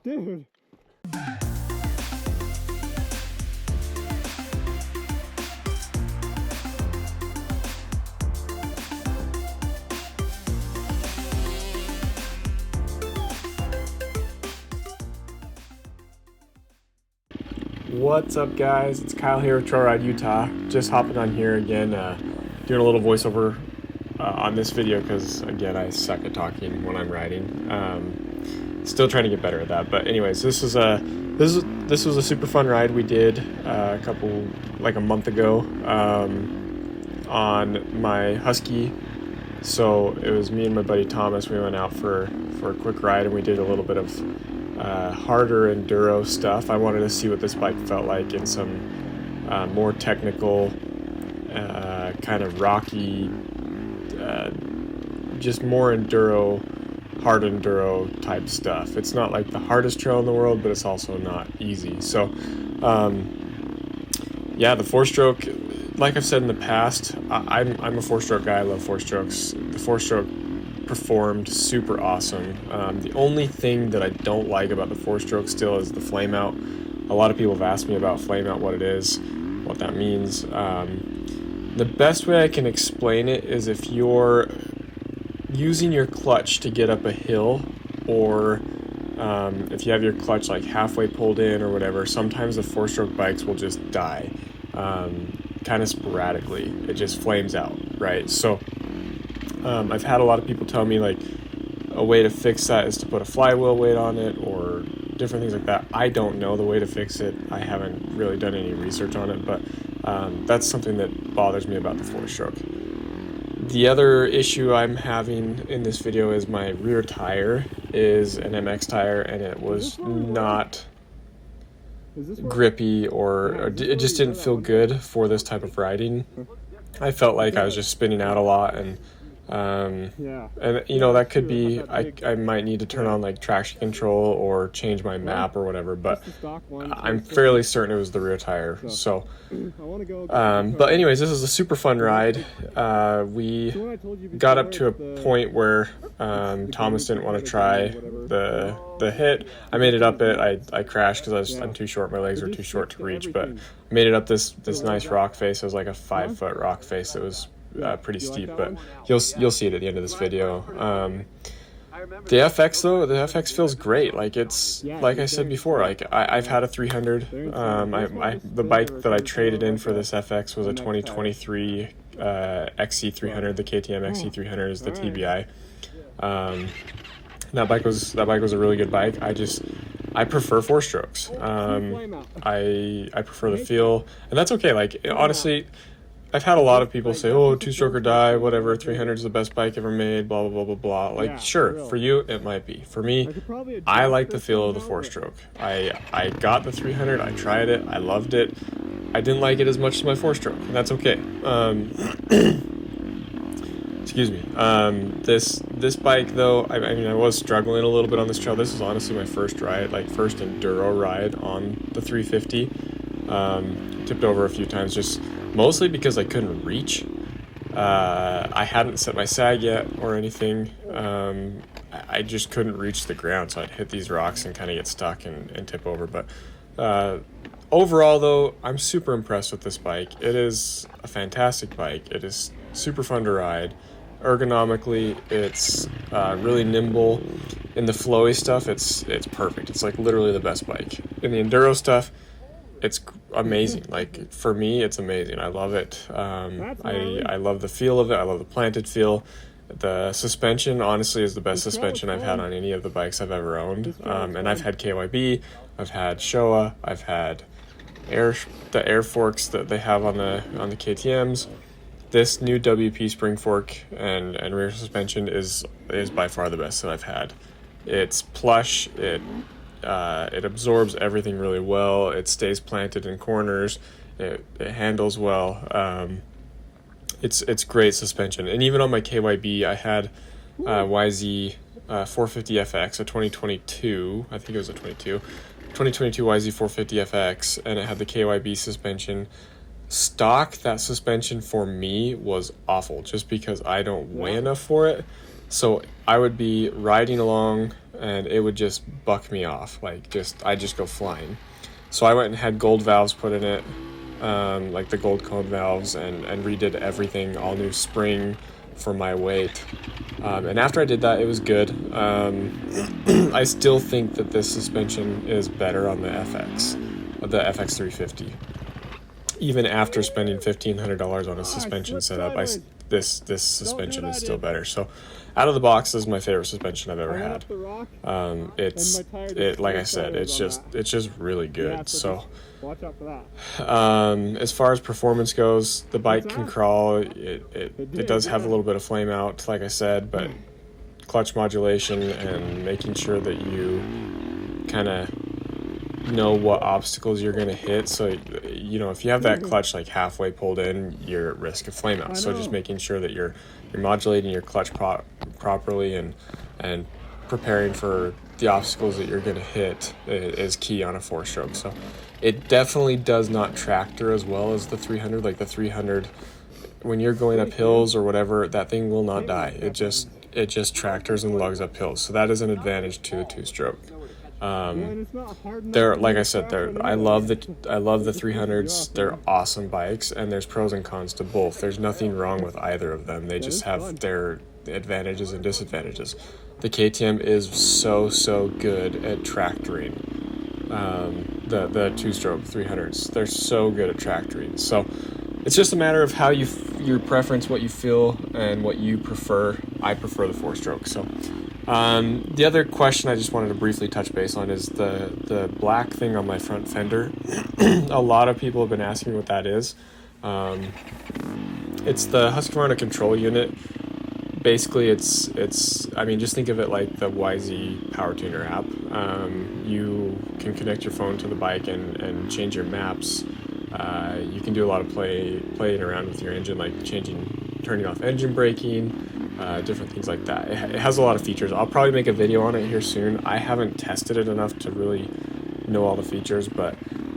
Dude. What's up, guys? It's Kyle here with Trail Ride Utah. Just hopping on here again, doing a little voiceover on this video because, again, I suck at talking when I'm riding. Still trying to get better at that. But anyways, this was a super fun ride we did a month ago on my Husky. So it was me and my buddy Thomas. We went out for a quick ride and we did a little bit of harder enduro stuff. I wanted to see what this bike felt like in some more technical, kind of rocky, just more enduro, hard enduro type stuff. It's not like the hardest trail in the world, but it's also not easy. So, yeah, the four-stroke, like I've said in the past, I'm a four-stroke guy. I love four-strokes. The four-stroke performed super awesome. The only thing that I don't like about the four-stroke still is the flame out. A lot of people have asked me about flame out, what it is, what that means. The best way I can explain it is if you're using your clutch to get up a hill, or if you have your clutch like halfway pulled in or whatever, sometimes the four-stroke bikes will just die kind of sporadically. It just flames out, right? So I've had a lot of people tell me like a way to fix that is to put a flywheel weight on it or different things like that. I don't know the way to fix it. I haven't really done any research on it, but that's something that bothers me about the four-stroke. The other issue I'm having in this video is my rear tire is an MX tire, and it was not grippy or it just didn't feel good for this type of riding. I felt like I was just spinning out a lot, and you know, that could be I might need to turn on like traction control or change my map or whatever, but I'm fairly certain it was the rear tire. So but anyways, this is a super fun ride. We got up to a point where Thomas didn't want to try the hit. I made it up it. I crashed because I'm too short. My legs were too short to reach, but made it up this nice rock face. It was like a 5-foot rock face that was pretty steep, but you'll see it at the end of this video. The FX though, the FX feels great. Like it's like I said before. Like I've had a 300. The bike that I traded in for this FX was a 2023 XC300. The KTM XC300 is the TBI. That bike was a really good bike. I prefer four strokes. I prefer the feel, and that's okay. Like honestly, I've had a lot of people say, oh, two-stroke or die, whatever, 300 is the best bike ever made, blah, blah, blah, blah, blah. Like, sure, for you, it might be. For me, I like the feel of the four-stroke. I got the 300, I tried it, I loved it. I didn't like it as much as my four-stroke, and that's okay. Excuse me. This bike, though, I mean, I was struggling a little bit on this trail. This is honestly my first ride, like first enduro ride on the 350. Tipped over a few times, just mostly because I couldn't reach. I hadn't set my sag yet or anything. I just couldn't reach the ground, so I'd hit these rocks and kind of get stuck and tip over. But overall, though, I'm super impressed with this bike. It is a fantastic bike. It is super fun to ride. Ergonomically, it's really nimble. In the flowy stuff, it's perfect. It's like literally the best bike. In the enduro stuff, it's amazing. Like for me, it's amazing. I love it. I love the feel of it. I love the planted feel. The suspension, honestly, is the best suspension I've had on any of the bikes I've ever owned. And I've had KYB, I've had Showa, I've had the air forks that they have on the KTMs. This new WP spring fork and rear suspension is by far the best that I've had. It's plush. It absorbs everything really well. It stays planted in corners. It handles well. It's great suspension. And even on my KYB, I had YZ 450 FX, a 2022. I think it was a 2022 YZ 450 FX, and it had the KYB suspension. Stock, that suspension for me was awful, just because I don't weigh enough for it. So I would be riding along and it would just buck me off. Like I'd just go flying. So I went and had gold valves put in it, like the gold cone valves, and redid everything, all new spring for my weight. And after I did that, it was good. I still think that this suspension is better on the FX, the FX 350. Even after spending $1,500 on a suspension setup, this suspension is still better. So, out of the box, this is my favorite suspension I've ever had. Like I said, it's just really good. So, as far as performance goes, the bike can crawl. It does have a little bit of flame out, like I said, but clutch modulation and making sure that you kind of know what obstacles you're going to hit. So, you know, if you have that clutch like halfway pulled in, you're at risk of flame out. So just making sure that you're modulating your clutch properly and preparing for the obstacles that you're going to hit is key on a 4-stroke. So it definitely does not tractor as well as the 300. Like the 300, when you're going up hills or whatever, that thing will not die. It just tractors and lugs up hills. So that is an advantage to the 2-stroke. They're, like I said, I love the 300s. They're awesome bikes, and there's pros and cons to both. There's nothing wrong with either of them. They just have their advantages and disadvantages. The KTM is so good at tractoring. The 2-stroke 300s, they're so good at tractoring. So it's just a matter of how your preference, what you feel, and what you prefer. I prefer the 4-stroke. So the other question I just wanted to briefly touch base on is the black thing on my front fender. A lot of people have been asking me what that is. It's the Husqvarna control unit. Basically, it's I mean, just think of it like the YZ Power Tuner app. You can connect your phone to the bike and change your maps. You can do a lot of playing around with your engine, like turning off engine braking, different things like that. It has a lot of features. I'll probably make a video on it here soon. I haven't tested it enough to really know all the features, but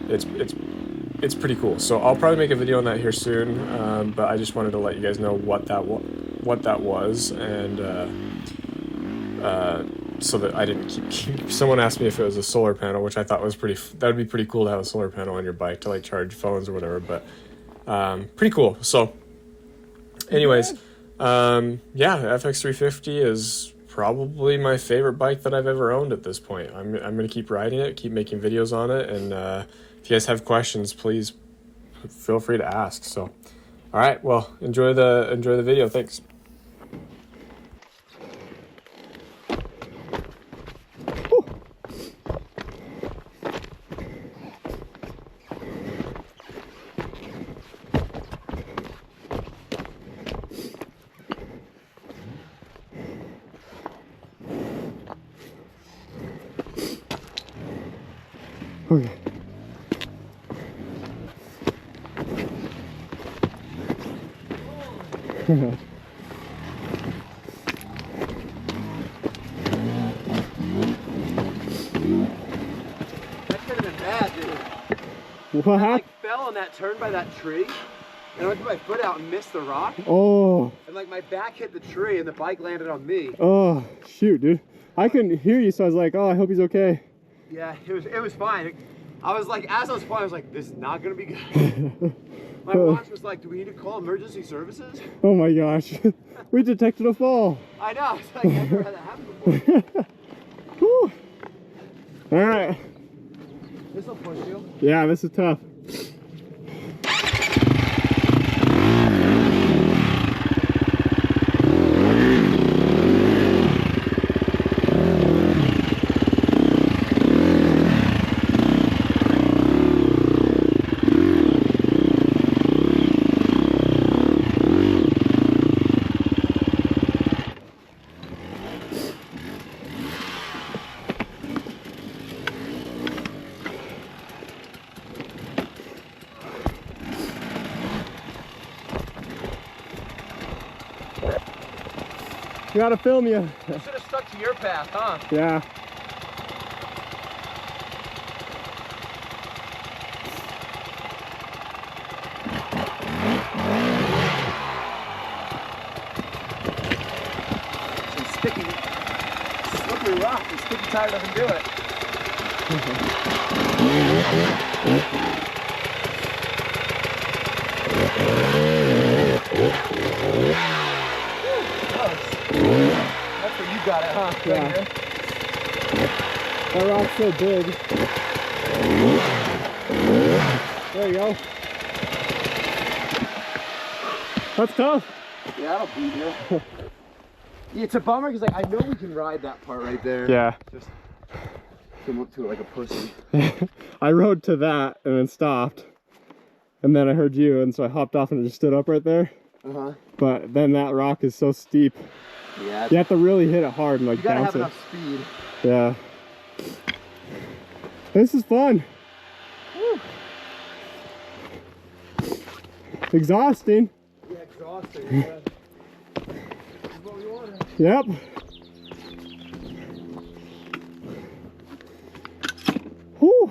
it's pretty cool. So I'll probably make a video on that here soon. But I just wanted to let you guys know what that was, and so that I didn't keep. Someone asked me if it was a solar panel, which I thought was that would be pretty cool to have a solar panel on your bike to like charge phones or whatever. But pretty cool. So, anyways, yeah, FX 350 is probably my favorite bike that I've ever owned at this point. I'm gonna keep riding it, keep making videos on it, and if you guys have questions, please feel free to ask. So, all right, well, enjoy the video. Thanks. Okay. That could have been bad, dude. What I happened? fell on that turn by that tree, and I went to my foot out and missed the rock. Oh. And like my back hit the tree, and the bike landed on me. Oh, shoot, dude. I couldn't hear you, so I was like, oh, I hope he's okay. Yeah, it was fine. I was like, as I was falling, I was like, this is not gonna be good. My watch was like, do we need to call emergency services? Oh my gosh. We detected a fall. I know. It's like, I've never had that happen before. Whew. All right. This will push you. Yeah, this is tough. You gotta film you. You should have stuck to your path, huh? Yeah. It's sticky. slippery rock. The sticky tire doesn't do it. That's where you got it, huh? Yeah. Right here. That rock's so big. There you go. That's tough. Yeah, that'll beat you. It's a bummer because like I know we can ride that part right there. Yeah. Just came up to it like a pussy. I rode to that and then stopped. And then I heard you, and so I hopped off and just stood up right there. Uh-huh. But then that rock is so steep. Yeah. You have to really hit it hard and like You gotta bounce have it. enough speed. Yeah. This is fun. Woo. Exhausting. Yeah, exhausting. Yeah. This is what we wanted. Yep. Whew.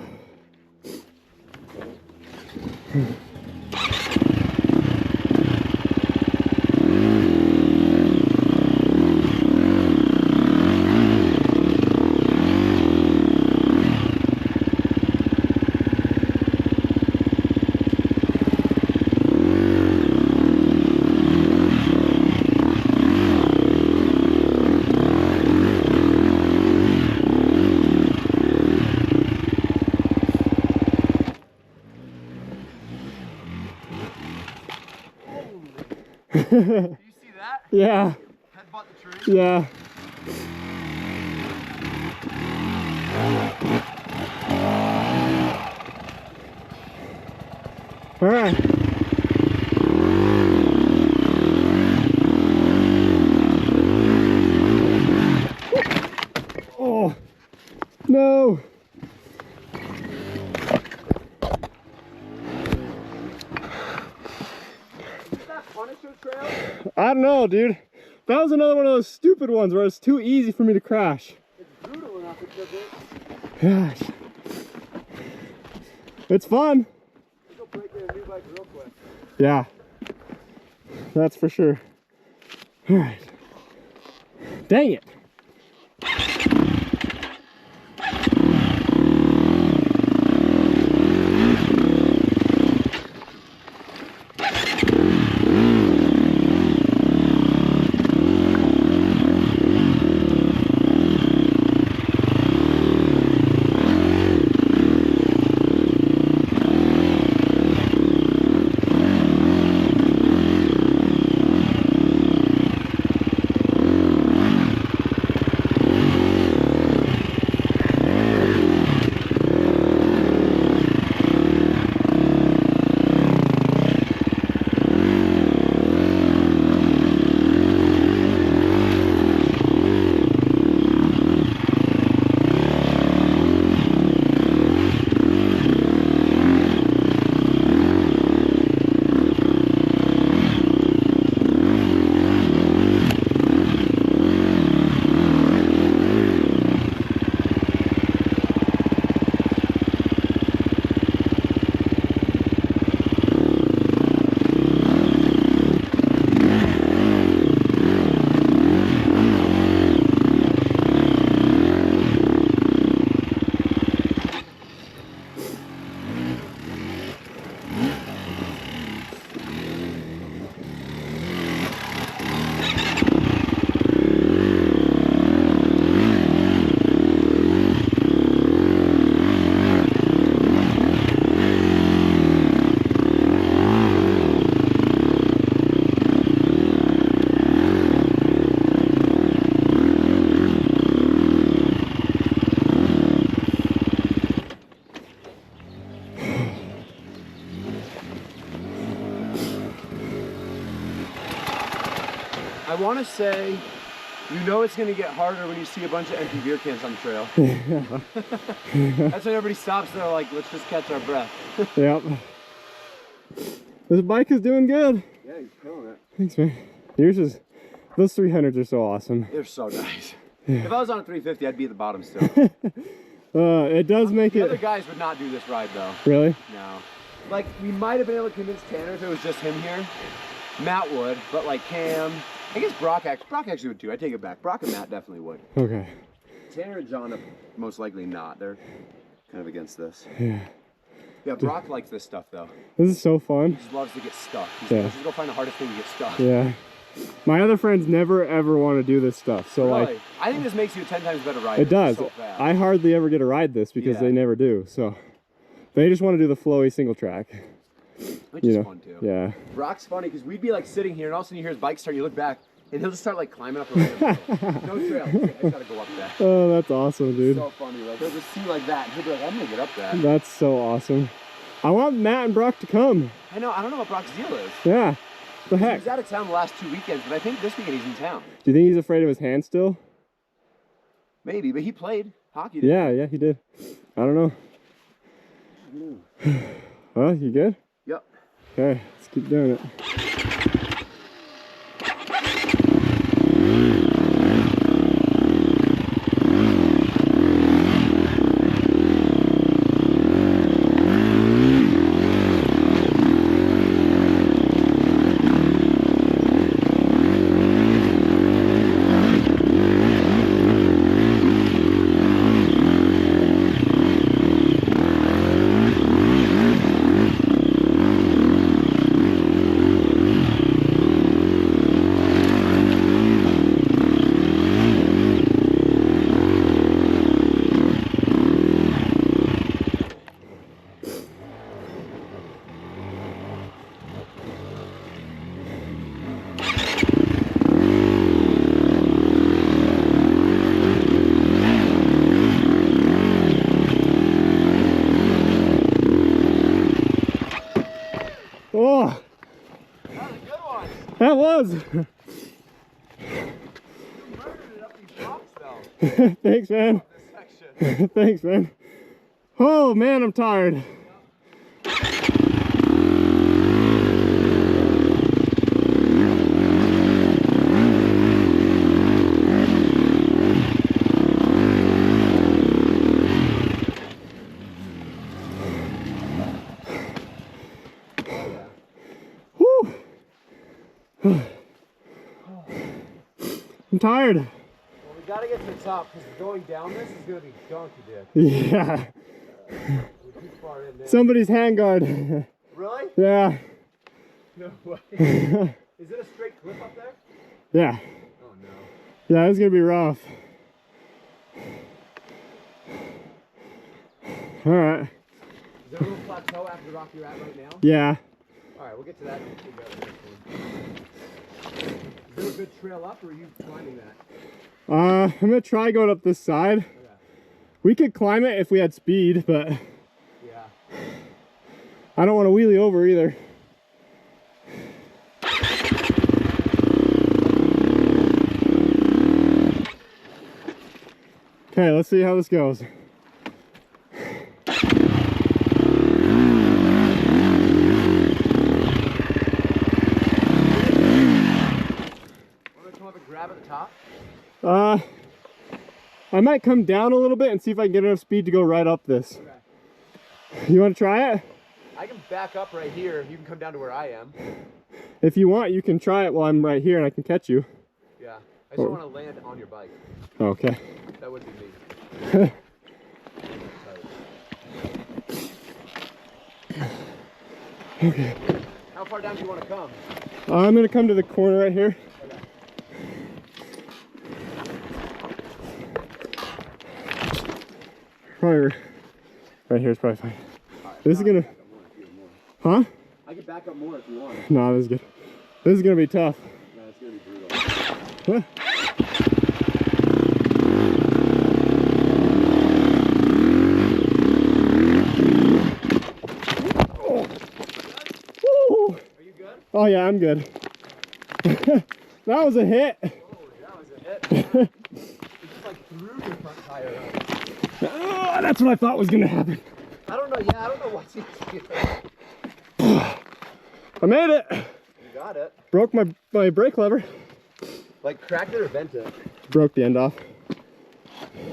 Do you see that? Yeah. Headbutt the tree? Yeah. All right. Oh, no. Is that Punisher trail? I don't know, dude. That was another one of those stupid ones where it's too easy for me to crash. It's brutal enough because it's... Gosh. It's fun. Go break in a new bike real quick. Yeah. That's for sure. All right. Dang it. I want to say, you know it's going to get harder when you see a bunch of empty beer cans on the trail. That's when everybody stops. They're like, let's just catch our breath. Yep. This bike is doing good. Yeah, he's killing it. Thanks, man. Yours is, those 300s are so awesome. They're so nice. If I was on a 350, I'd be at the bottom still. It does make The it. other guys would not do this ride though. Really? No. Like, we might have been able to convince Tanner if it was just him here. Matt would, but like Cam, I guess Brock actually would too. I take it back. Brock and Matt definitely would. Okay. Tanner and John are most likely not. They're kind of against this. Yeah. Yeah, Brock likes this stuff though. This is so fun. He just loves to get stuck. He's Yeah. like, let's just go find the hardest thing to get stuck. Yeah. My other friends never ever want to do this stuff. So Really? like, I think this makes you a 10 times better rider. it does. So fast. I hardly ever get to ride this because Yeah. they never do. So they just want to do the flowy single track. Which You is know? fun too. Yeah. Brock's funny because we'd be like sitting here and all of a sudden you hear his bike start, you look back, and he'll just start like climbing up a random hill. No trail. He's like, I gotta go up that. Oh, that's awesome, dude. So funny. Like he'll just see like that. And he'll be like, I'm gonna get up that. That's so awesome. I want Matt and Brock to come. I know. I don't know what Brock's deal is. Yeah. The He heck? was out of town the last 2 weekends, but I think this weekend he's in town. Do you think he's afraid of his hand still? Maybe, but he played hockey. Didn't Yeah, yeah, he did. I don't know. Well, you good? Yep. Okay, let's keep doing it. Oh, That was a good one. that was. You murdered it up these rocks though. Thanks, man. This section. Thanks, man. Oh, man, I'm tired. Whew. I'm tired. Well, we gotta get to the top because going down this is gonna be donkey dick. Yeah. We're too far in there. Somebody's handguard. Really? Yeah. No way. Is it a straight cliff up there? Yeah. Oh no. Yeah, it's gonna be rough. All right. Is there a little plateau after the rock you're at right now? Yeah. Alright, we'll get to that and figure out the next one. Is there a good trail up or are you climbing that? I'm gonna try going up this side. Okay. We could climb it if we had speed, but Yeah. I don't want to wheelie over either. Okay, let's see how this goes. Want to come up and grab at the top? I might come down a little bit and see if I can get enough speed to go right up this. Okay. You want to try it? I can back up right here. You can come down to where I am. If you want, you can try it while I'm right here and I can catch you. Yeah. I just don't want to land on your bike. Okay. That would be me. Okay. How far down do you want to come? I'm gonna come to the corner right here. Okay. Probably right here is probably fine. Alright, This is gonna, huh? I can back up more if you want. No, this is good. This is gonna be tough. No, it's going to be brutal. Huh? Woo! Are you good? Oh yeah, I'm good. That was a hit. Oh, that was a hit. It just like threw your front tire out. Oh, that's what I thought was gonna happen. I don't know. Yeah, I don't know what's easier. I made it. You got it. Broke my brake lever. Like cracked it or bent it? Broke the end off.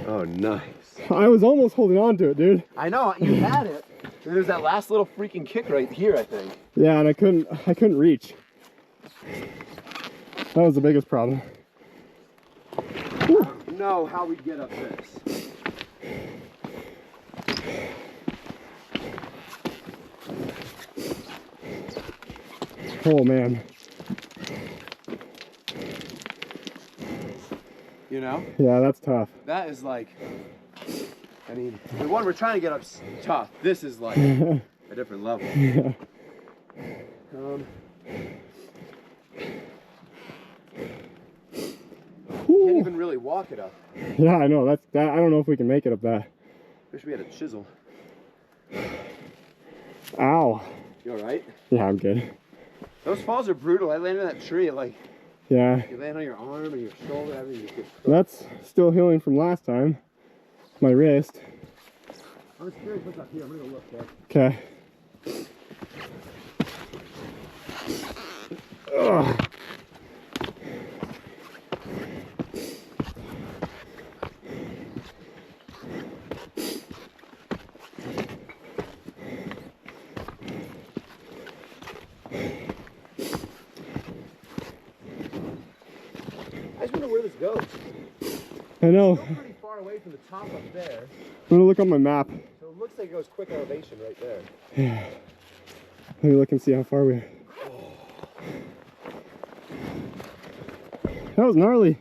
Oh, nice. I was almost holding on to it, dude. I know, you had it. There's that last little freaking kick right here, I think. Yeah, and I couldn't reach. That was the biggest problem. No, know how we'd get up this. Oh man. You know? Yeah, that's tough. That is like, I mean, the one we're trying to get up's tough. This is like a different level. Yeah. Can't even really walk it up. Yeah, I know. That's that. I don't know if we can make it up that. Wish we had a chisel. Ow. You alright? Yeah, I'm good. Those falls are brutal. I landed in that tree, like, Yeah. you land on your arm and your shoulder, everything. You get That's still healing from last time. My wrist. I was curious what's up here. I'm gonna go look there. Okay. Ugh. I just wonder where this goes. I know. It's pretty far away from the top up there, I'm gonna look on my map. so it looks like it goes quick elevation right there. Yeah. Let me look and see how far we are. That was gnarly.